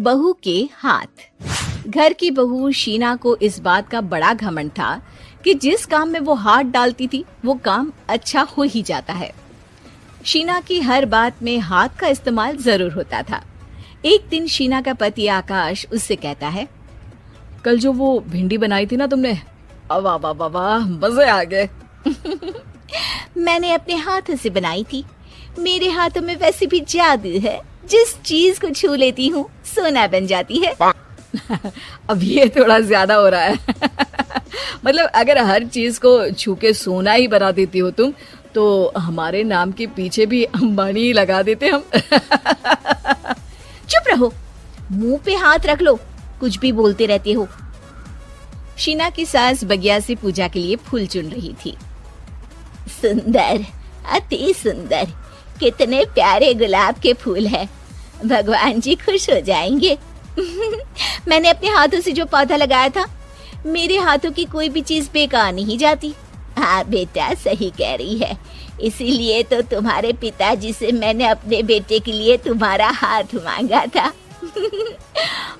बहू के हाथ। घर की बहू शीना को इस बात का बड़ा घमंड था कि जिस काम में वो हाथ डालती थी वो काम अच्छा हो ही जाता है। शीना की हर बात में हाथ का इस्तेमाल जरूर होता था। एक दिन शीना का पति आकाश उससे कहता है, कल जो वो भिंडी बनाई थी ना तुमने, वाह वाह वाह वाह, मजे आ गए। मैंने अपने हाथों से बनाई थी। मेरे हाथों में वैसे भी जादू है, जिस चीज को छू लेती हूँ सोना बन जाती है। अब ये थोड़ा ज्यादा हो रहा है। मतलब अगर हर चीज को छू के सोना ही बना देती हो तुम, तो हमारे नाम के पीछे भी अंबानी ही लगा देते हम। चुप रहो, मुंह पे हाथ रख लो, कुछ भी बोलते रहते हो। शीना की सास बगिया से पूजा के लिए फूल चुन रही थी। सुंदर, अति सुंदर, कितने प्यारे गुलाब के फूल हैं। भगवान जी खुश हो जाएंगे। मैंने अपने हाथों से जो पौधा लगाया था, मेरे हाथों की कोई भी चीज बेकार नहीं जाती। हाँ बेटा, सही कह रही है। इसीलिए तो तुम्हारे पिताजी से मैंने अपने बेटे के लिए तुम्हारा हाथ मांगा था।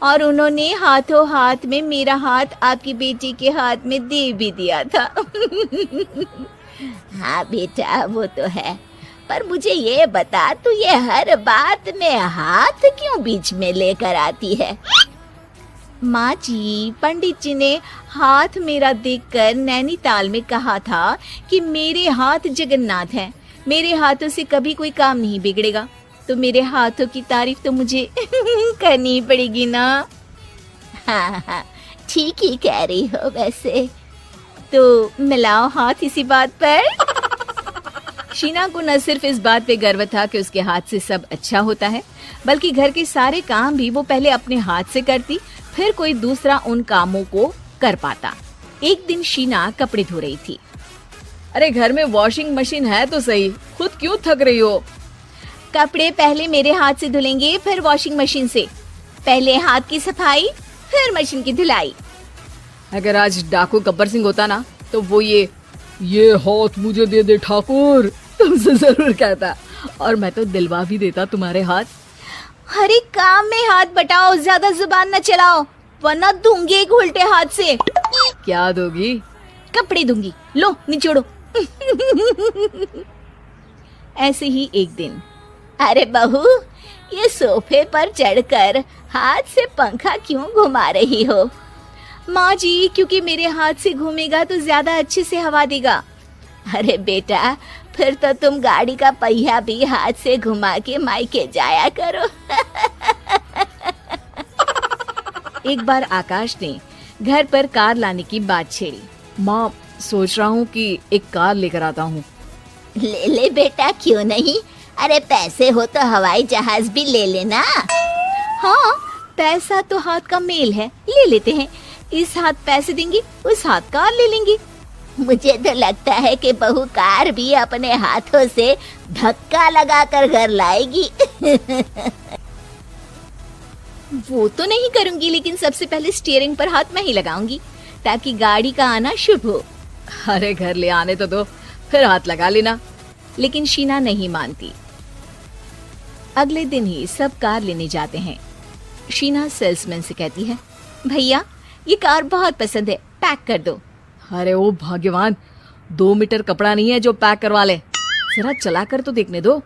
और उन्होंने हाथों हाथ में मेरा हाथ आपकी बेटी के हाथ में दे भी दिया था। हाँ बेटा, वो तो है, पर मुझे ये बता, तू ये हर बात में हाथ क्यों बीच में लेकर आती है? माँ जी, पंडित जी ने हाथ मेरा देखकर नैनीताल में कहा था कि मेरे हाथ जगन्नाथ हैं। मेरे हाथों से कभी कोई काम नहीं बिगड़ेगा, तो मेरे हाथों की तारीफ तो मुझे करनी पड़ेगी ना। हाँ हाँ, ठीक ही कह रही हो। वैसे तो मिलाओ हाथ इसी बात पर। शीना को न सिर्फ इस बात पे गर्व था कि उसके हाथ से सब अच्छा होता है, बल्कि घर के सारे काम भी वो पहले अपने हाथ से करती, फिर कोई दूसरा उन कामों को कर पाता। एक दिन शीना कपड़े धो रही थी। अरे घर में वॉशिंग मशीन है तो सही, खुद क्यों थक रही हो? कपड़े पहले मेरे हाथ से धुलेंगे, फिर वॉशिंग मशीन से। पहले हाथ की सफाई, फिर मशीन की धुलाई। अगर आज डाकू गब्बर सिंह होता ना, तो वो ये हाथ मुझे दे दे ठाकुर तुमसे जरूर कहता, और मैं तो दिलवा भी देता तुम्हारे हाथ। हर एक काम में हाथ बटाओ, ज्यादा जुबान न चलाओ, वरना दूंगी एक उल्टे हाथ से। क्या दोगी? कपड़े दूंगी, लो निचोड़ो। ऐसे ही एक दिन, अरे बहू, ये सोफे पर चढ़कर हाथ से पंखा क्यों घुमा रही हो? माँ जी, क्योंकि मेरे हाथ से घूमेगा तो ज्यादा अच्छे से हवा देगा। अरे बेटा, फिर तो तुम गाड़ी का पहिया भी हाथ से घुमा के मायके जाया करो। एक बार आकाश ने घर पर कार लाने की बात छेड़ी। माँ, सोच रहा हूँ कि एक कार लेकर आता हूँ। ले ले बेटा, क्यों नहीं? अरे पैसे हो तो हवाई जहाज भी ले लेना। हाँ, पैसा तो हाथ का मेल है, ले लेते हैं। इस हाथ पैसे देंगी, उस हाथ कार ले लेंगी। मुझे तो लगता है कि बहू कार भी अपने हाथों से धक्का लगाकर घर लाएगी। वो तो नहीं करूंगी, लेकिन सबसे पहले स्टीयरिंग पर हाथ मैं ही लगाऊंगी, ताकि गाड़ी का आना शुभ हो। अरे घर ले आने तो दो, फिर हाथ लगा लेना। लेकिन शीना नहीं मानती। अगले दिन ही सब कार लेने जाते हैं। शीना सेल्समैन से कहती है, भैया ये कार बहुत पसंद है, पैक कर दो। अरे ओ भाग्यवान, 2 मीटर कपड़ा नहीं है जो पैक करवा ले, जरा चला कर तो देखने दो।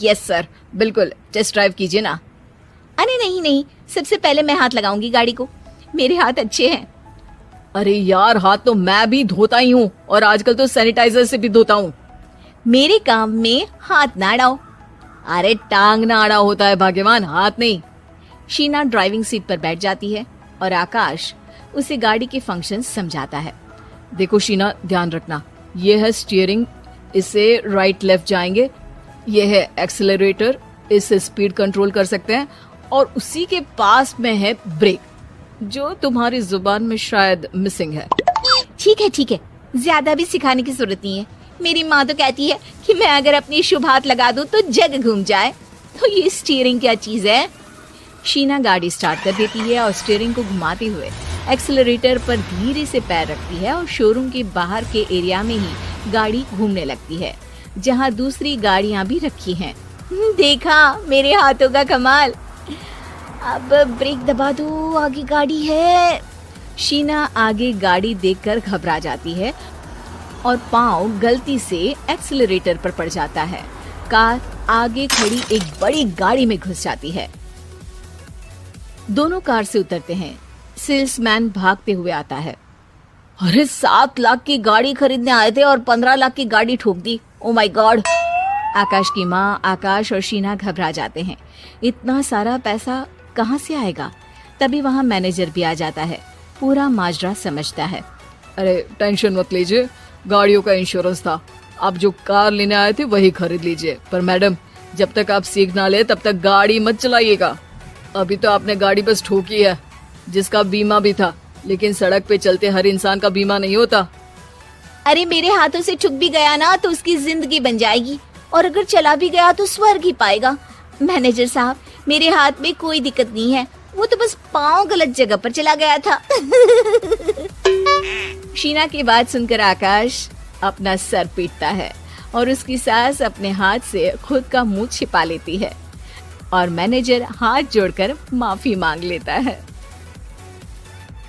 यस सर, बिल्कुल, टेस्ट ड्राइव कीजिए ना। अरे नहीं नहीं, सबसे पहले मैं हाथ लगाऊंगी गाड़ी को, मेरे हाथ अच्छे हैं। अरे यार, हाथ तो मैं भी धोता ही हूँ, और आजकल तो सैनिटाइजर से भी धोता हूँ। मेरे काम में हाथ ना अड़ाओ। अरे टांग ना अड़ा होता है भाग्यवान, हाथ नहीं। शीना ड्राइविंग सीट पर बैठ जाती है और आकाश उसे गाड़ी के फंक्शन समझाता है। देखो शीना, ध्यान रखना, ये है स्टीयरिंग, इससे राइट लेफ्ट जाएंगे। ये है एक्सेलरेटर, इससे स्पीड कंट्रोल कर सकते हैं। और उसी के पास में है ब्रेक, जो तुम्हारी जुबान में शायद मिसिंग है। ठीक है, ज्यादा भी सिखाने की जरूरत नहीं है। मेरी माँ तो कहती है कि मैं अगर अपनी शुभ हाथ लगा दूं तो जग घूम जाए, तो ये स्टीयरिंग क्या चीज है? शीना गाड़ी स्टार्ट कर देती है और स्टीयरिंग को घुमाते हुए एक्सेलरेटर पर धीरे से पैर रखती है और शोरूम के बाहर के एरिया में ही गाड़ी घूमने लगती है, जहाँ दूसरी गाड़ियाँ भी रखी हैं। देखा मेरे हाथों का कमाल। अब ब्रेक दबा दो, आगे गाड़ी है। शीना आगे गाड़ी देखकर घबरा जाती है और पाँव गलती से एक्सीलरेटर पर पड़ जाता है। कार आगे खड़ी एक बड़ी गाड़ी में घुस जाती है। दोनों कार से उतरते हैं। सेल्समैन भागते हुए आता है। अरे 7 लाख की गाड़ी खरीदने आए थे और 15 लाख की गाड़ी ठोक दी। Oh my God. आकाश की माँ, आकाश और शीना घबरा जाते हैं। इतना सारा पैसा कहाँ से आएगा? तभी वहाँ मैनेजर भी आ जाता है। पूरा माजरा समझता है। अरे टेंशन मत लीजिए, गाड़ियों का इंश्योरेंस था। आप जो कार लेने आए थे वही खरीद लीजिए। पर मैडम, जब तक आप सीख ना ले तब तक गाड़ी मत चलाइएगा। अभी तो आपने गाड़ी बस ठोकी है, जिसका बीमा भी था, लेकिन सड़क पे चलते हर इंसान का बीमा नहीं होता। अरे मेरे हाथों से ठुक भी गया ना तो उसकी जिंदगी बन जाएगी, और अगर चला भी गया तो स्वर्ग ही पाएगा। मैनेजर साहब, मेरे हाथ में कोई दिक्कत नहीं है, वो तो बस पाँव गलत जगह पर चला गया था। शीना की बात सुनकर आकाश अपना सर पीटता है और उसकी सास अपने हाथ से खुद का मुंह छिपा लेती है और मैनेजर हाथ जोड़कर माफी मांग लेता है।